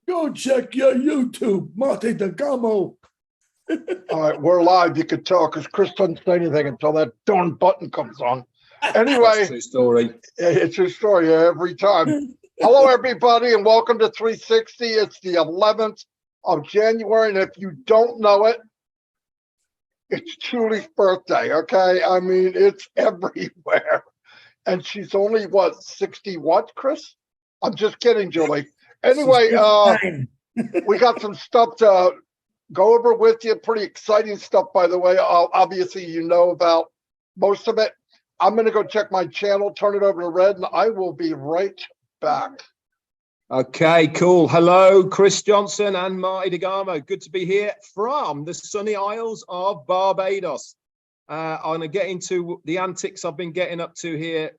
Go check your YouTube, Monte DeGamo. All right, we're live. You could tell because Chris doesn't say anything until that darn button comes on. Anyway, True story. it's your story every time. Hello, everybody, and welcome to 360. It's the 11th of January, and if you don't know it, it's Julie's birthday, okay? I mean, it's everywhere. And she's only, what, 60 what, Chris? I'm just kidding, Julie. Anyway, we got some stuff to go over with you. Pretty exciting stuff, by the way. Obviously, you know about most of it. I'm going to go check my channel, turn it over to Red, and I will be right back. Okay, cool. Hello, Chris Johnson and Marty DeGamo. Good to be here from the sunny Isles of Barbados. I'm going to get into the antics I've been getting up to here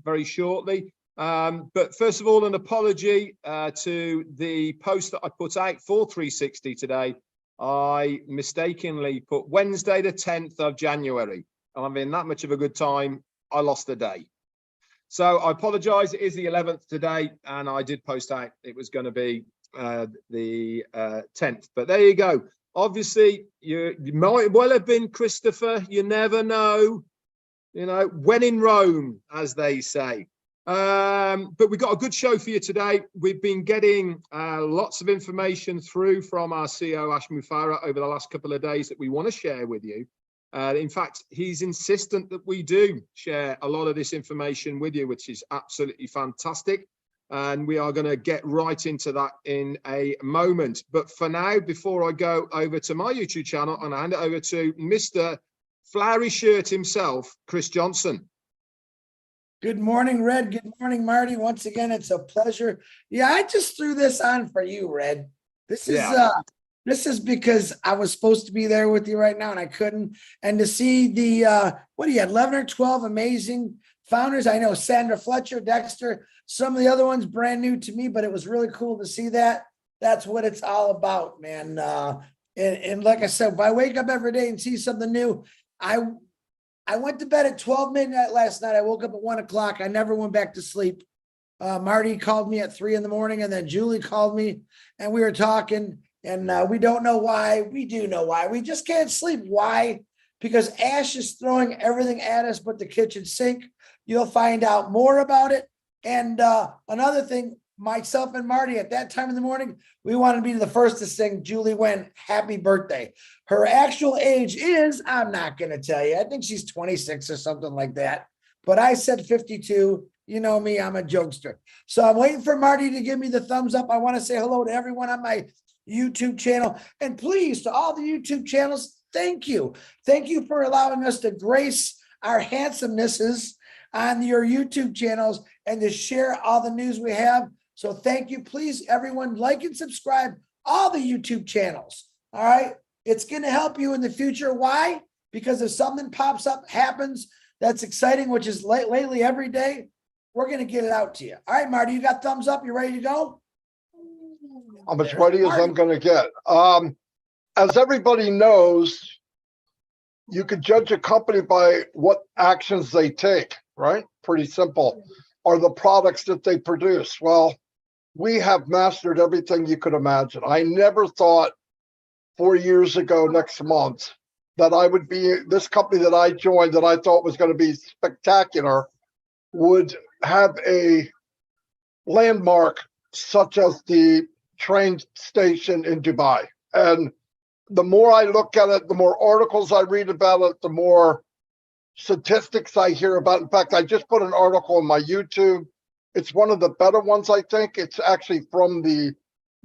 very shortly. But first of all, an apology to the post that I put out for 360 today. I mistakenly put Wednesday, the 10th of January. And I'm in that much of a good time, I lost a day. So I apologize. It is the 11th today, and I did post out it was going to be the 10th. But there you go. Obviously, you might well have been Christopher. You never know. You know, when in Rome, as they say. But we've got a good show for you today. We've been getting lots of information through from our CEO, Ash Mufareh, over the last couple of days that we want to share with you. In fact, he's insistent that we do share a lot of this information with you, which is absolutely fantastic. And we are going to get right into that in a moment. But for now, before I go over to my YouTube channel and I hand it over to Mr. Flowery Shirt himself, Chris Johnson. Good morning, Red. Good morning, Marty. Once again, it's a pleasure. Yeah, I just threw this on for you, Red. This is because I was supposed to be there with you right now and I couldn't. And to see the, what do you had, 11 or 12 amazing founders. I know Sandra Fletcher, Dexter, some of the other ones brand new to me, but it was really cool to see that. That's what it's all about, man. And like I said, if I wake up every day and see something new, I went to bed at 12 midnight last night. I woke up at 1 o'clock. I never went back to sleep. Marty called me at 3 in the morning and then Julie called me and we were talking. And we don't know why. We do know why. We just can't sleep. Why? Because Ash is throwing everything at us but the kitchen sink. You'll find out more about it. And another thing, myself and Marty, at that time in the morning, we wanted to be the first to sing Julie Wen happy birthday. Her actual age is, I'm not going to tell you. I think she's 26 or something like that. But I said 52. You know me, I'm a jokester. So I'm waiting for Marty to give me the thumbs up. I want to say hello to everyone on my YouTube channel. And please, to all the YouTube channels, thank you. Thank you for allowing us to grace our handsomenesses on your YouTube channels and to share all the news we have. So thank you. Please, everyone, like and subscribe all the YouTube channels. All right. It's going to help you in the future. Why? Because if something pops up, happens, that's exciting, which is lately every day, we're going to get it out to you. All right, Marty, you got thumbs up? You ready to go? I'm as ready as I'm going to get. As everybody knows, you could judge a company by what actions they take, right? Pretty simple. Or the products that they produce. Well, we have mastered everything you could imagine. I never thought 4 years ago next month that I would be, this company that I joined that I thought was going to be spectacular would have a landmark such as the train station in Dubai. And the more I look at it, the more articles I read about it, the more statistics I hear about. In fact, I just put an article on my YouTube. It's one of the better ones, I think. It's actually from the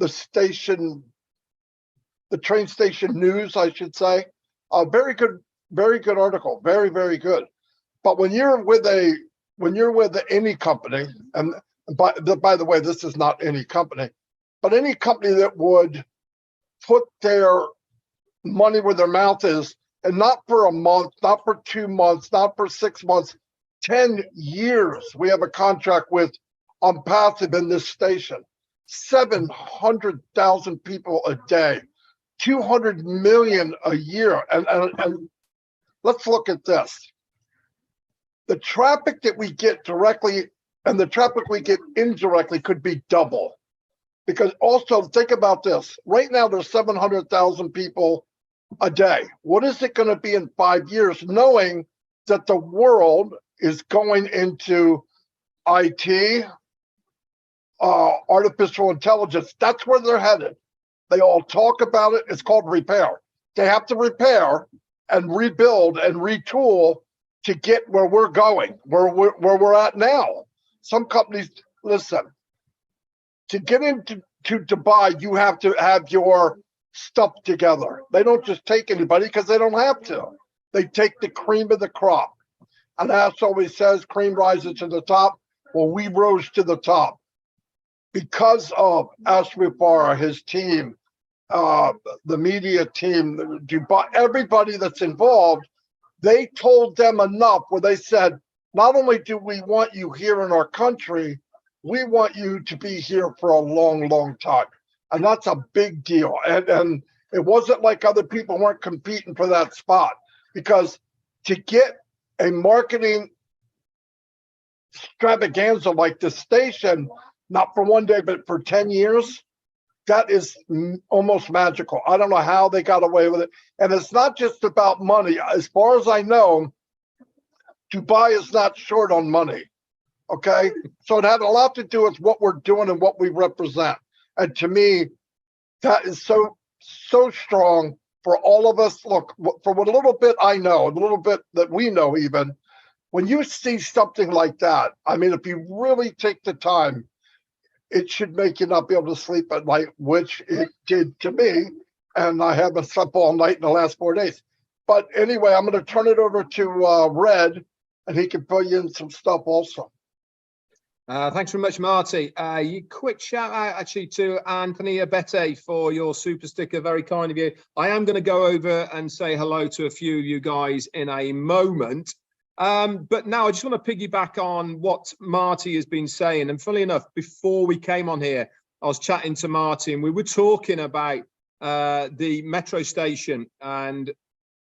station, the train station news, I should say. Very good article. Very, very good. But when you're with any company, and by the way, this is not any company, but any company that would put their money where their mouth is, and not for a month, not for 2 months, not for 6 months, 10 years. We have a contract with Onpassive in this station. 700,000 people a day, 200 million a year. And let's look at this. The traffic that we get directly and the traffic we get indirectly could be double. Because also think about this. Right now, there's 700,000 people a day. What is it going to be in 5 years, knowing that the world is going into IT, artificial intelligence? That's where they're headed. They all talk about it. It's called repair. They have to repair and rebuild and retool to get where we're going, where we're at now. Some companies, listen, to get into Dubai, you have to have your stuff together. They don't just take anybody because they don't have to. They take the cream of the crop. And as always says, cream rises to the top. Well, we rose to the top because of Mufareh, his team, the media team, Dubai, everybody that's involved. They told them enough where they said, not only do we want you here in our country, we want you to be here for a long, long time. And that's a big deal. And it wasn't like other people weren't competing for that spot, because to get a marketing extravaganza like this station, not for one day, but for 10 years, that is almost magical. I don't know how they got away with it. And it's not just about money. As far as I know, Dubai is not short on money. Okay. So it had a lot to do with what we're doing and what we represent. And to me, that is so strong for all of us. Look, for what little bit I know, a little bit that we know, even when you see something like that, I mean, if you really take the time, it should make you not be able to sleep at night, which it did to me. And I haven't slept all night in the last 4 days. But anyway, I'm going to turn it over to Red, and he can fill you in some stuff also. Thanks very much, Marty. Quick shout out actually to Anthony Abete for your super sticker. Very kind of you. I am going to go over and say hello to a few of you guys in a moment. But now I just want to piggyback on what Marty has been saying. And funnily enough, before we came on here, I was chatting to Marty and we were talking about the metro station and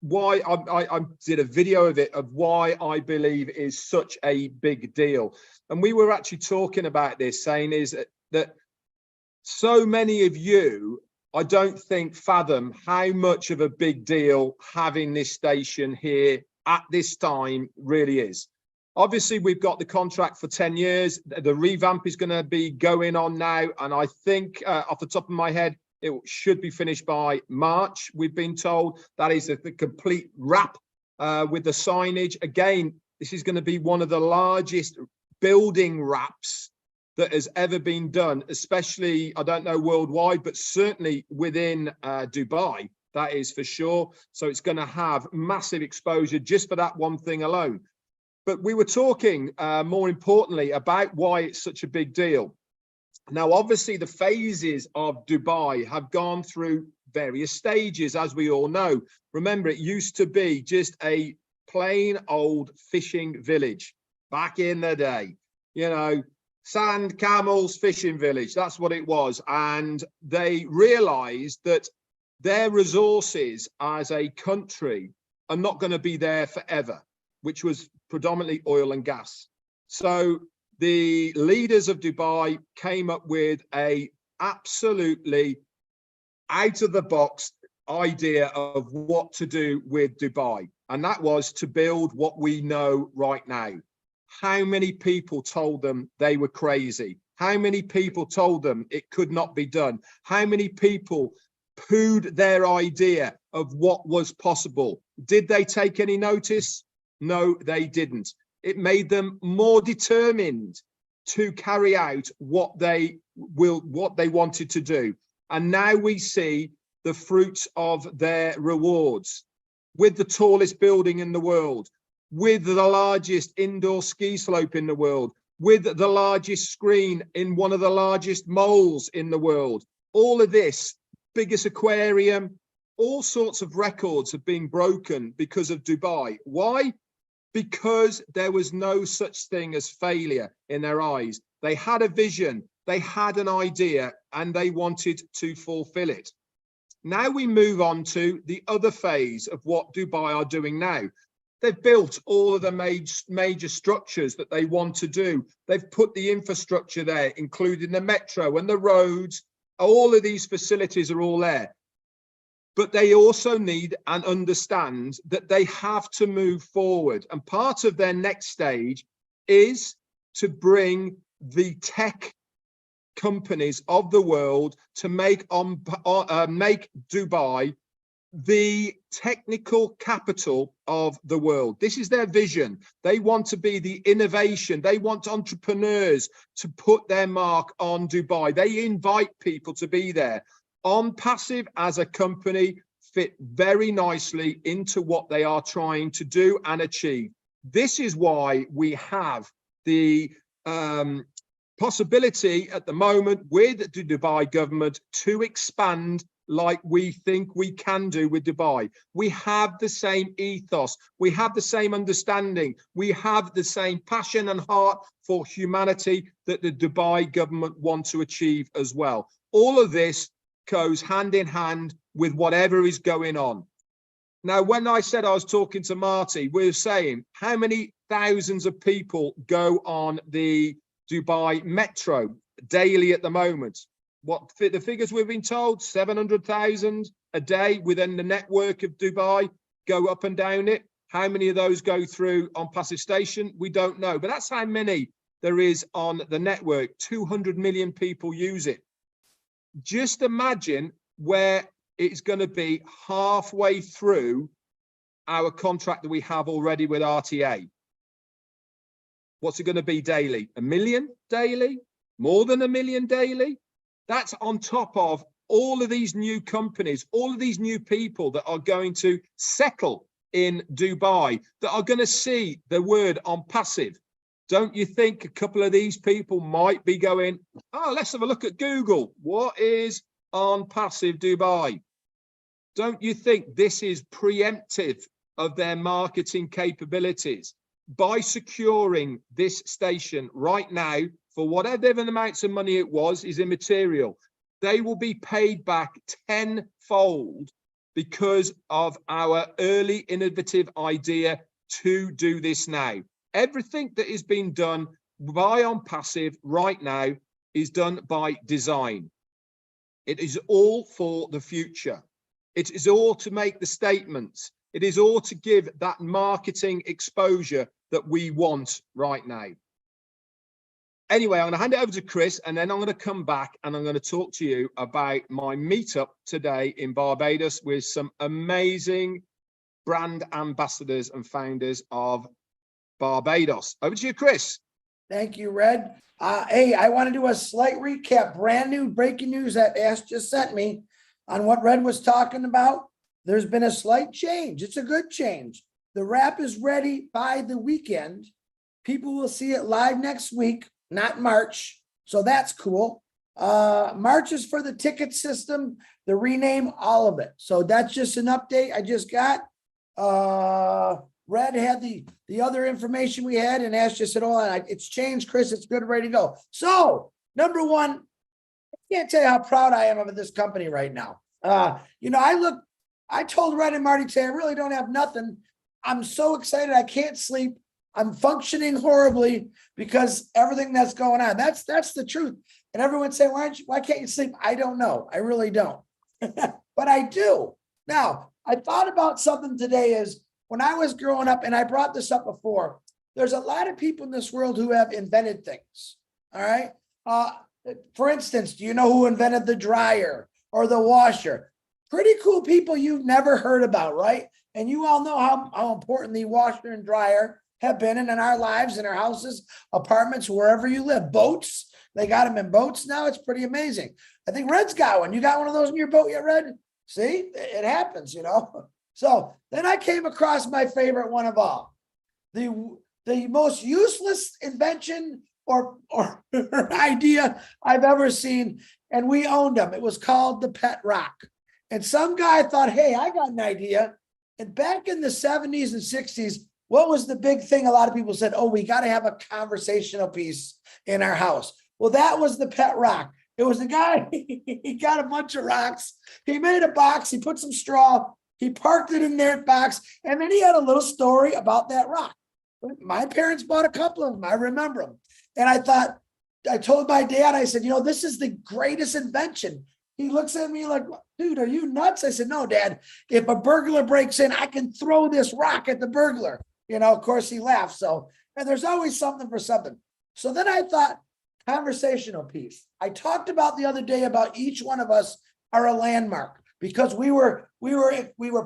why I did a video of it, of why I believe it is such a big deal. And we were actually talking about this, saying is that so many of you, I don't think fathom how much of a big deal having this station here at this time really is. Obviously, we've got the contract for 10 years. The revamp is going to be going on now. And I think off the top of my head, it should be finished by March. We've been told that is the complete wrap with the signage. Again, this is going to be one of the largest building wraps that has ever been done, especially, I don't know, worldwide, but certainly within Dubai. That is for sure. So it's going to have massive exposure just for that one thing alone. But we were talking more importantly about why it's such a big deal. Now, obviously, the phases of Dubai have gone through various stages, as we all know. Remember, it used to be just a plain old fishing village back in the day. You know, sand, camels, fishing village. That's what it was. And they realized that their resources as a country are not going to be there forever, which was predominantly oil and gas. So the leaders of Dubai came up with a absolutely out of the box idea of what to do with Dubai. And that was to build what we know right now. How many people told them they were crazy? How many people told them it could not be done? How many people pooed their idea of what was possible? Did they take any notice? No, they didn't. It made them more determined to carry out what they wanted to do. And now we see the fruits of their rewards, with the tallest building in the world, with the largest indoor ski slope in the world, with the largest screen in one of the largest moles in the world. All of this, biggest aquarium, all sorts of records have been broken because of Dubai. Why? Because there was no such thing as failure in their eyes. They had a vision, they had an idea, and they wanted to fulfill it. Now we move on to the other phase of what Dubai are doing now. They've built all of the major structures that they want to do. They've put the infrastructure there, including the metro and the roads. All of these facilities are all there. But they also need and understand that they have to move forward. And part of their next stage is to bring the tech companies of the world to make Dubai the technical capital of the world. This is their vision. They want to be the innovation. They want entrepreneurs to put their mark on Dubai. They invite people to be there. Onpassive as a company fit very nicely into what they are trying to do and achieve. This is why we have the possibility at the moment with the Dubai government to expand like we think we can do with Dubai. We have the same ethos, we have the same understanding, we have the same passion and heart for humanity that the Dubai government want to achieve as well. All of this goes hand in hand with whatever is going on. Now, when I said I was talking to Marty, we were saying how many thousands of people go on the Dubai metro daily at the moment. What the figures we've been told, 700,000 a day within the network of Dubai go up and down it. How many of those go through Onpassive station? We don't know, but that's how many there is on the network. 200 million people use it. Just imagine where it's going to be halfway through our contract that we have already with RTA. What's it going to be daily? 1 million daily? More than 1 million daily? That's on top of all of these new companies, all of these new people that are going to settle in Dubai, that are going to see the word Onpassive. Don't you think a couple of these people might be going, oh, let's have a look at Google. What is Onpassive Dubai? Don't you think this is preemptive of their marketing capabilities? By securing this station right now, for whatever amounts of money it was, is immaterial. They will be paid back tenfold because of our early innovative idea to do this now. Everything that is being done by Onpassive right now is done by design. It is all for the future. It is all to make the statements. It is all to give that marketing exposure that we want right now. Anyway, I'm going to hand it over to Chris, and then I'm going to come back and I'm going to talk to you about my meetup today in Barbados with some amazing brand ambassadors and founders of Barbados. Over to you, Chris. Thank you, Red. Hey, I want to do a slight recap. Brand new breaking news that Ash just sent me on what Red was talking about. There's been a slight change. It's a good change. The wrap is ready by the weekend. People will see it live next week, not March. So that's cool. March is for the ticket system, the rename, all of it. So that's just an update I just got. Red had the other information we had, and Ash just said, oh, it's changed, Chris. It's good, ready to go. So number one, I can't tell you how proud I am of this company right now. I told Red and Marty today, I really don't have nothing. I'm so excited. I can't sleep. I'm functioning horribly because everything that's going on. That's the truth. And everyone's saying, why can't you sleep? I don't know. I really don't. But I do. Now, I thought about something today is when I was growing up, and I brought this up before, there's a lot of people in this world who have invented things. All right. For instance, do you know who invented the dryer or the washer? Pretty cool people you've never heard about, right? And you all know how important the washer and dryer have been in our lives, in our houses, apartments, wherever you live. Boats, they got them in boats now. It's pretty amazing. I think Red's got one. You got one of those in your boat yet, Red? See, it happens, you know. So then I came across my favorite one of all, the most useless invention or idea I've ever seen, and we owned them. It was called the pet rock. And some guy thought, hey, I got an idea. And back in the 70s and 60s, what was the big thing? A lot of people said, oh, we got to have a conversational piece in our house. Well, that was the pet rock. It was the guy, he got a bunch of rocks. He made a box. He put some straw He parked it in their box, and then he had a little story about that rock. My parents bought a couple of them. I remember them. And I told my dad, I said, this is the greatest invention. He looks at me like, dude, are you nuts? I said, no, Dad, if a burglar breaks in, I can throw this rock at the burglar. Of course he laughed. So, and there's always something for something. So then I thought, conversational piece. I talked about the other day about each one of us are a landmark, because we were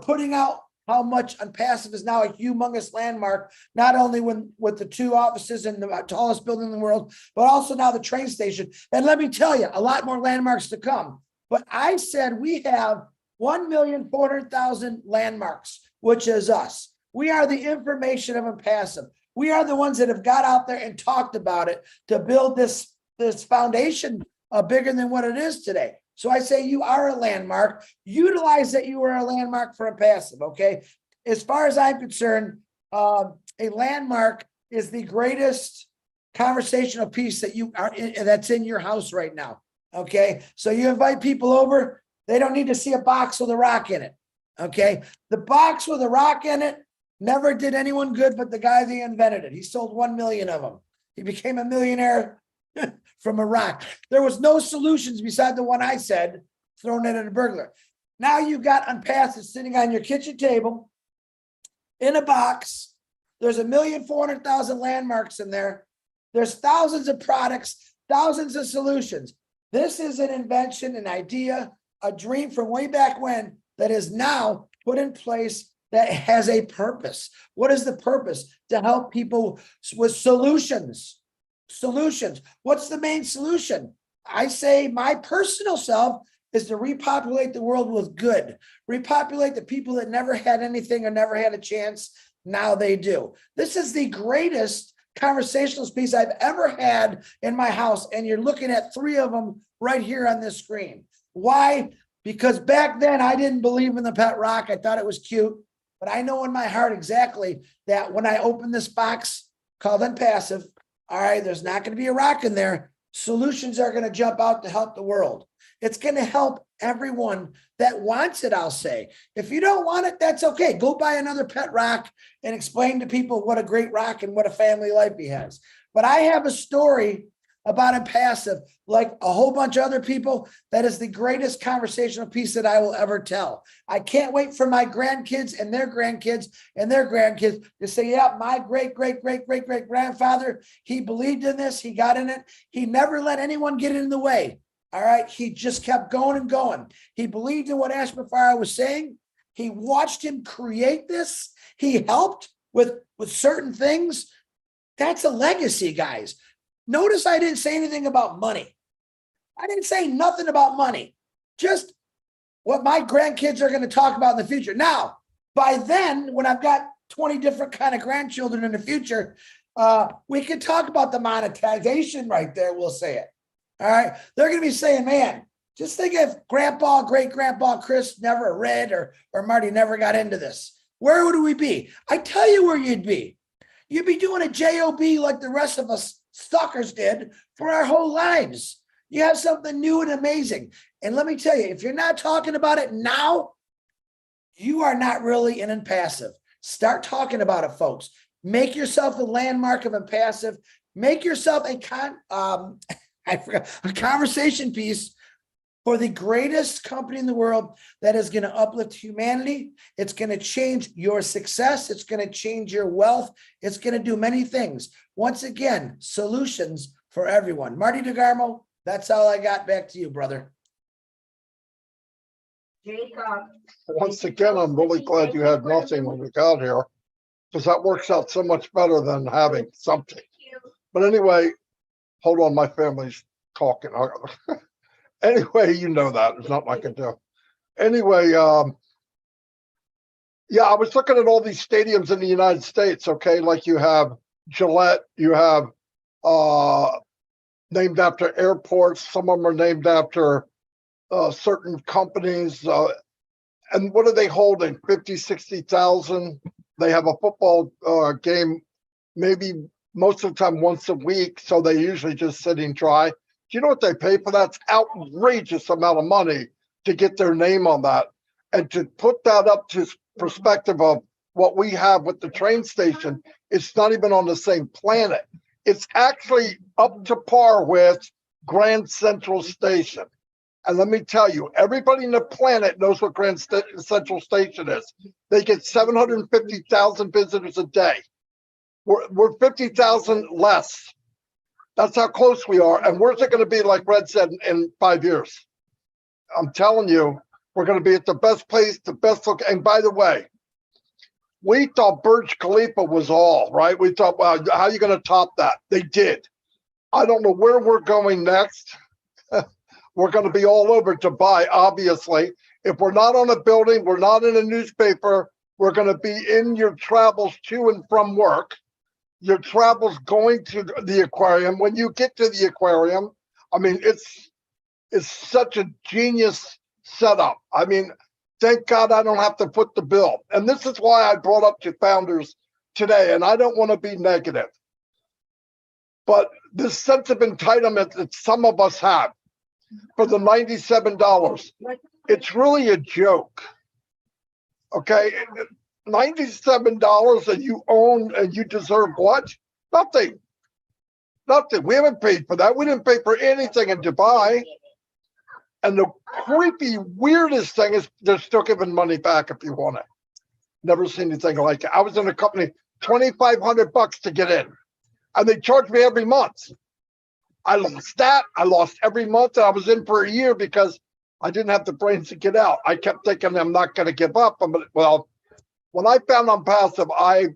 putting out how much Onpassive is now a humongous landmark, not only with the 2 offices and the tallest building in the world, but also now the train station. And let me tell you, a lot more landmarks to come. But I said we have 1,400,000 landmarks, which is us. We are the information of Onpassive. We are the ones that have got out there and talked about it to build this foundation bigger than what it is today. So I say you are a landmark. Utilize that you are a landmark for Onpassive, okay? As far as I'm concerned, a landmark is the greatest conversational piece that that's in your house right now, okay? So you invite people over, they don't need to see a box with a rock in it, okay? The box with a rock in it never did anyone good but the guy that invented it. He sold 1 million of them. He became a millionaire from a rock. There was no solutions beside the one I said, thrown it at a burglar. Now you've got Onpassive sitting on your kitchen table in a box. There's 1,400,000 landmarks in there. There's thousands of products, thousands of solutions. This is an invention, an idea, a dream from way back when that is now put in place that has a purpose. What is the purpose? To help people with solutions. Solutions. What's the main solution? I say my personal self is to repopulate the world with good. Repopulate the people that never had anything or never had a chance. Now they do. This is the greatest conversationalist piece I've ever had in my house. And you're looking at 3 of them right here on this screen. Why? Because back then I didn't believe in the pet rock. I thought it was cute. But I know in my heart exactly that when I open this box called Onpassive, all right, there's not going to be a rock in there. Solutions are going to jump out to help the world. It's going to help everyone that wants it, I'll say. If you don't want it, that's okay. Go buy another pet rock and explain to people what a great rock and what a family life he has. But I have a story about Onpassive, like a whole bunch of other people, that is the greatest conversational piece that I will ever tell. I can't wait for my grandkids and their grandkids and their grandkids to say, yeah, my great grandfather, he believed in this, he got in it, he never let anyone get in the way. All right, he just kept going and going. He believed in what Ash Mufareh was saying. He watched him create this. He helped with certain things. That's a legacy, guys. Notice I didn't say anything about money. I didn't say nothing about money. Just what my grandkids are going to talk about in the future. Now, by then, when I've got 20 different kind of grandchildren in the future, we can talk about the monetization right there. We'll say it. All right. They're going to be saying, man, just think if grandpa, great grandpa Chris never read or Marty never got into this. Where would we be? I tell you where you'd be. You'd be doing a job like the rest of us stalkers did for our whole lives. You have something new and amazing. And let me tell you, if you're not talking about it now, you are not really in Onpassive. Start talking about it, folks. Make yourself a landmark of Onpassive. Make yourself a conversation piece for the greatest company in the world that is going to uplift humanity. It's going to change your success. It's going to change your wealth. It's going to do many things. Once again, solutions for everyone. Marty DeGarmo, that's all I got. Back to you, brother. Once again, I'm really glad you had nothing when we got here, because that works out so much better than having something. But anyway, hold on, my family's talking. Anyway, you know that. There's nothing I can do. Anyway, yeah, I was looking at all these stadiums in the United States, okay? Like you have Gillette, you have named after airports. Some of them are named after certain companies. And what are they holding? 50, 60,000. They have a football game maybe most of the time once a week. So they usually just sitting dry. Do you know what they pay for that? It's outrageous amount of money to get their name on that. And to put that up to perspective of what we have with the train station, it's not even on the same planet. It's actually up to par with Grand Central Station. And let me tell you, everybody in the planet knows what Grand Central Station is. They get 750,000 visitors a day. We're 50,000 less. That's how close we are. And where's it going to be, like Red said, in 5 years? I'm telling you, we're going to be at the best place, the best look. And by the way, we thought Burj Khalifa was all, right? We thought, well, how are you going to top that? They did. I don't know where we're going next. We're going to be all over Dubai, obviously. If we're not on a building, we're not in a newspaper, we're going to be in your travels to and from work. Your travels going to the aquarium. When you get to the aquarium, I mean, it's such a genius setup. I mean, thank God I don't have to foot the bill. And this is why I brought up to founders today, and I don't want to be negative, but this sense of entitlement that some of us have for the $97, it's really a joke. Okay, $97 and you own and you deserve what? Nothing. Nothing. We haven't paid for that. We didn't pay for anything in Dubai. And the creepy, weirdest thing is they're still giving money back if you want it. Never seen anything like it. I was in a company, $2,500 to get in, and they charged me every month. I lost that. I lost every month. And I was in for a year because I didn't have the brains to get out. I kept thinking I'm not going to give up. But well, when I found Onpassive, I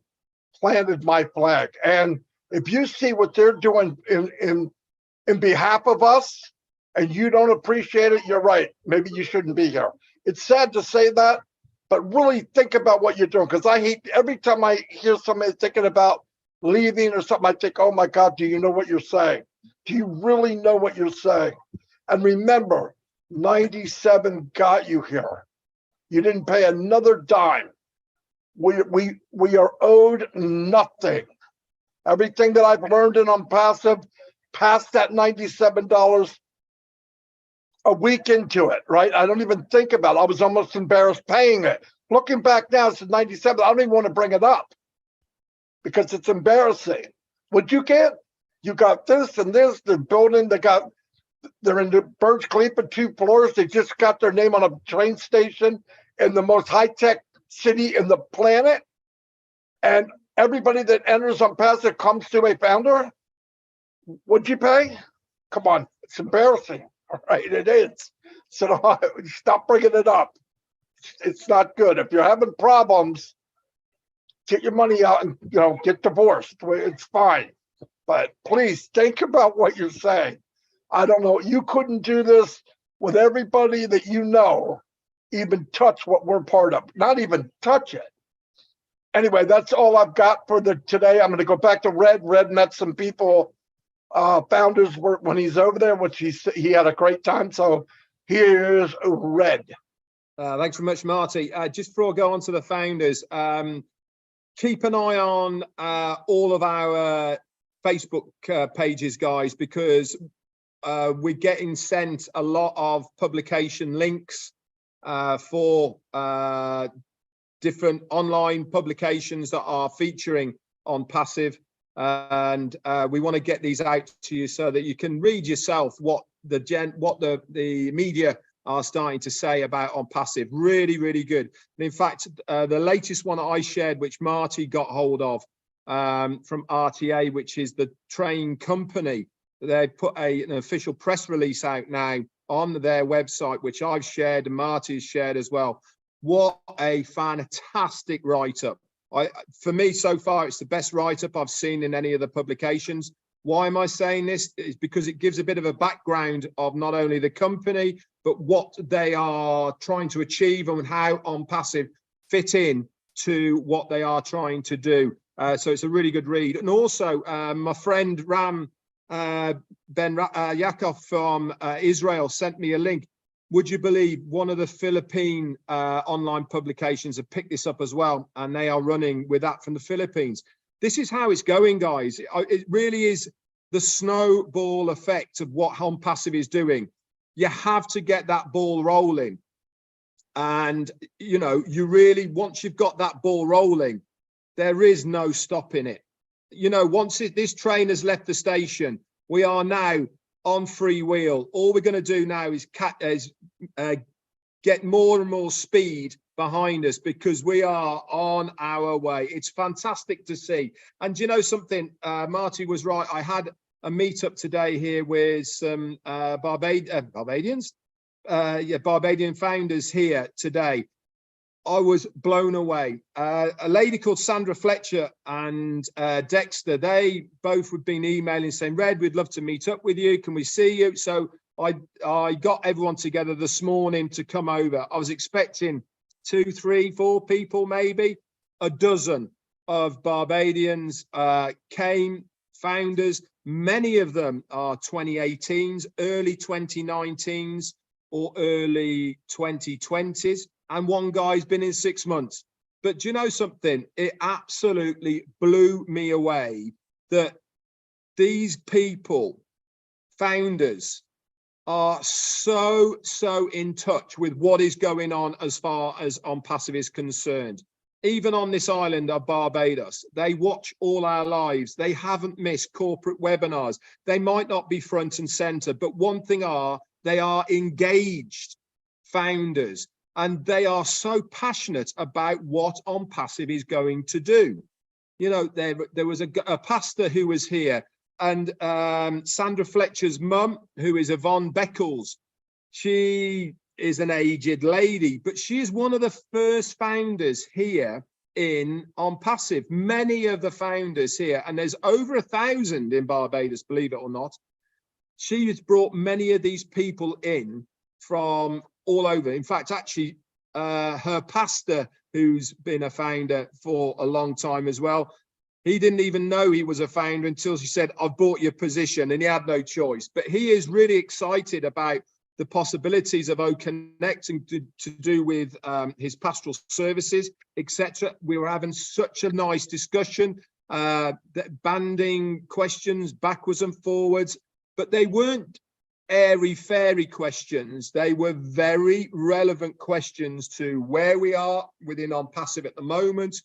planted my flag. And if you see what they're doing in behalf of us, and you don't appreciate it, you're right. Maybe you shouldn't be here. It's sad to say that, but really think about what you're doing. Because I hate every time I hear somebody thinking about leaving or something, I think, oh my God, do you know what you're saying? Do you really know what you're saying? And remember, 97 got you here. You didn't pay another dime. We are owed nothing. Everything that I've learned in Onpassive, past that $97, a week into it, right? I don't even think about it. I was almost embarrassed paying it. Looking back now, it's 97. I don't even want to bring it up because it's embarrassing. What you get, you got this and this. The building, they're in the Burj Khalifa 2 floors. They just got their name on a train station in the most high-tech city in the planet. And everybody that enters Onpassive comes to a founder. What'd you pay? Come on, it's embarrassing. All right, it is. So stop bringing it up. It's not good. If you're having problems, get your money out and get divorced. It's fine. But please think about what you're saying. I don't know. You couldn't do this with everybody that you know, even touch what we're part of. Not even touch it. Anyway, that's all I've got for today. I'm going to go back to Red. Red met some people. Founders work when he's over there, which he had a great time. So here's Red. Thanks very much, Marty. Just before I go on to the founders, keep an eye on all of our Facebook pages, guys, because we're getting sent a lot of publication links for different online publications that are featuring Onpassive. And we want to get these out to you so that you can read yourself what the media are starting to say about Onpassive. Really, really good. And in fact, the latest one I shared, which Marty got hold of from RTA, which is the train company, they put an official press release out now on their website, which I've shared and Marty's shared as well. What a fantastic write-up. For me, so far, it's the best write-up I've seen in any of the publications. Why am I saying this? It's because it gives a bit of a background of not only the company, but what they are trying to achieve and how Onpassive fit in to what they are trying to do. So it's a really good read. And also, my friend Ben Yakov from Israel sent me a link. Would you believe one of the Philippine online publications have picked this up as well, and they are running with that from the Philippines. This is how it's going, guys. It really is the snowball effect of what Onpassive is doing. You have to get that ball rolling. And, you know, you really, once you've got that ball rolling, there is no stopping it. You know, once this train has left the station, we are now on free wheel. All we're going to do now is get more and more speed behind us, because we are on our way. It's fantastic to see. And you know something, Marty was right. I had a meetup today here with some Barbadian founders here today. I was blown away. A lady called Sandra Fletcher and Dexter, they both had been emailing saying, Red, we'd love to meet up with you. Can we see you? So I got everyone together this morning to come over. I was expecting 2, 3, 4 people, maybe a dozen of Barbadians came, founders. Many of them are 2018s, early 2019s, or early 2020s. And one guy's been in 6 months. But do you know something? It absolutely blew me away that these people, founders, are so in touch with what is going on as far as Onpassive is concerned. Even on this island of Barbados, they watch all our lives. They haven't missed corporate webinars. They might not be front and center, but one thing they are engaged founders, and they are so passionate about what Onpassive is going to do. You know, there was a pastor who was here, and Sandra Fletcher's mum, who is Yvonne Beckles, she is an aged lady, but she is one of the first founders here in Onpassive. Many of the founders here, and there's over 1,000 in Barbados, believe it or not. She has brought many of these people in from all over. In fact, actually, her pastor, who's been a founder for a long time as well, he didn't even know he was a founder until she said, I've bought your position, and he had no choice. But he is really excited about the possibilities of OConnect and to do with his pastoral services, etc. We were having such a nice discussion, banding questions backwards and forwards, but they weren't airy-fairy questions. They were very relevant questions to where we are within Onpassive at the moment.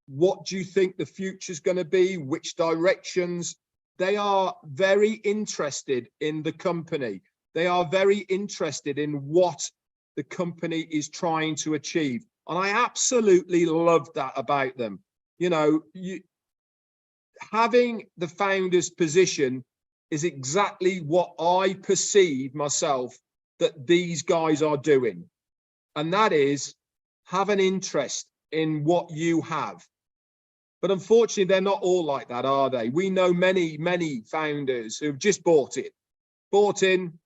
What do you think the future's going to be? Which directions? They are very interested in the company. They are very interested in what the company is trying to achieve. And I absolutely love that about them. You know, having the founder's position is exactly what I perceive myself that these guys are doing. And that is have an interest in what you have. But unfortunately, they're not all like that, are they? We know many founders who've just bought in,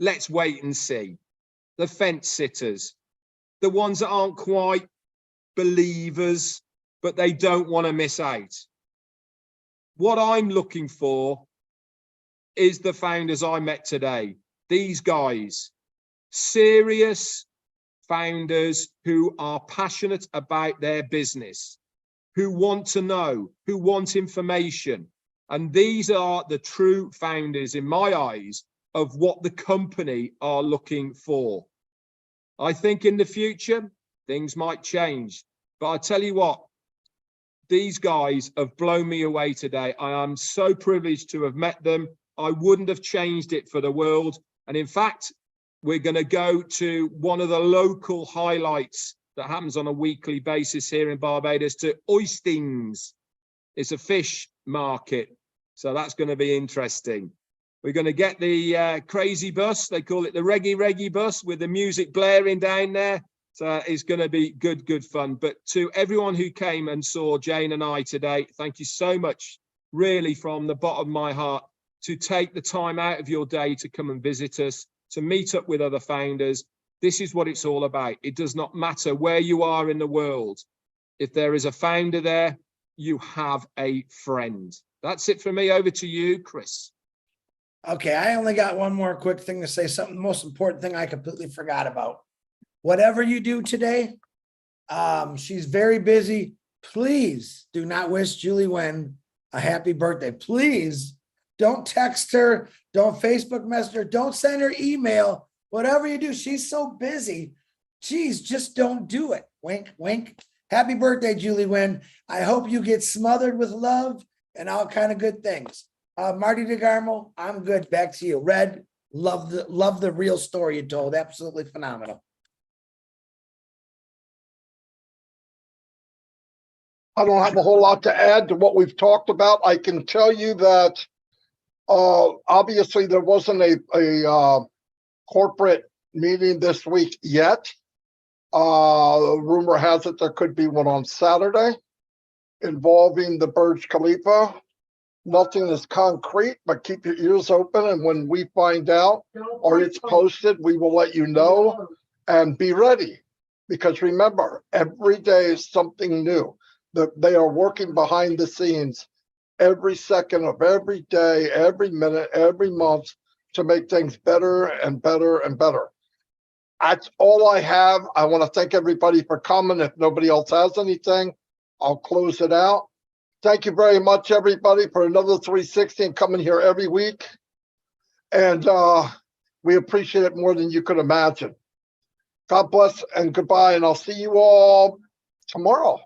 let's wait and see. The fence sitters, the ones that aren't quite believers, but they don't want to miss out. What I'm looking for is the founders I met today. These guys, serious founders who are passionate about their business, who want to know, who want information. And these are the true founders, in my eyes, of what the company are looking for. I think in the future, things might change. But I tell you what, these guys have blown me away today. I am so privileged to have met them. I wouldn't have changed it for the world. And in fact, we're going to go to one of the local highlights that happens on a weekly basis here in Barbados, to Oistings. It's a fish market. So that's going to be interesting. We're going to get the crazy bus. They call it the reggae bus with the music blaring down there. So it's going to be good fun. But to everyone who came and saw Jane and I today, thank you so much, really from the bottom of my heart, to take the time out of your day to come and visit us, to meet up with other founders. This is what it's all about. It does not matter where you are in the world. If there is a founder there, you have a friend. That's it for me. Over to you, Chris. Okay, I only got one more quick thing to say, something, the most important thing I completely forgot about. Whatever you do today, she's very busy. Please do not wish Julie Wen a happy birthday. Please don't text her, don't Facebook message her, don't send her email. Whatever you do, she's so busy. geez, just don't do it. Wink, wink. Happy birthday, Julie Wynn. I hope you get smothered with love and all kind of good things. Marty DeGarmo, I'm good. Back to you. Red, love the real story you told. Absolutely phenomenal. I don't have a whole lot to add to what we've talked about. I can tell you that obviously there wasn't a corporate meeting this week yet. Rumor has it there could be one on Saturday involving the Burj Khalifa. Nothing is concrete, but keep your ears open. And when we find out or it's posted, we will let you know, and be ready. Because remember, every day is something new. They are working behind the scenes every second of every day, every minute, every month to make things better and better and better. That's all I have. I want to thank everybody for coming. If nobody else has anything, I'll close it out. Thank you very much, everybody, for another 360 and coming here every week. And we appreciate it more than you could imagine. God bless and goodbye. And I'll see you all tomorrow.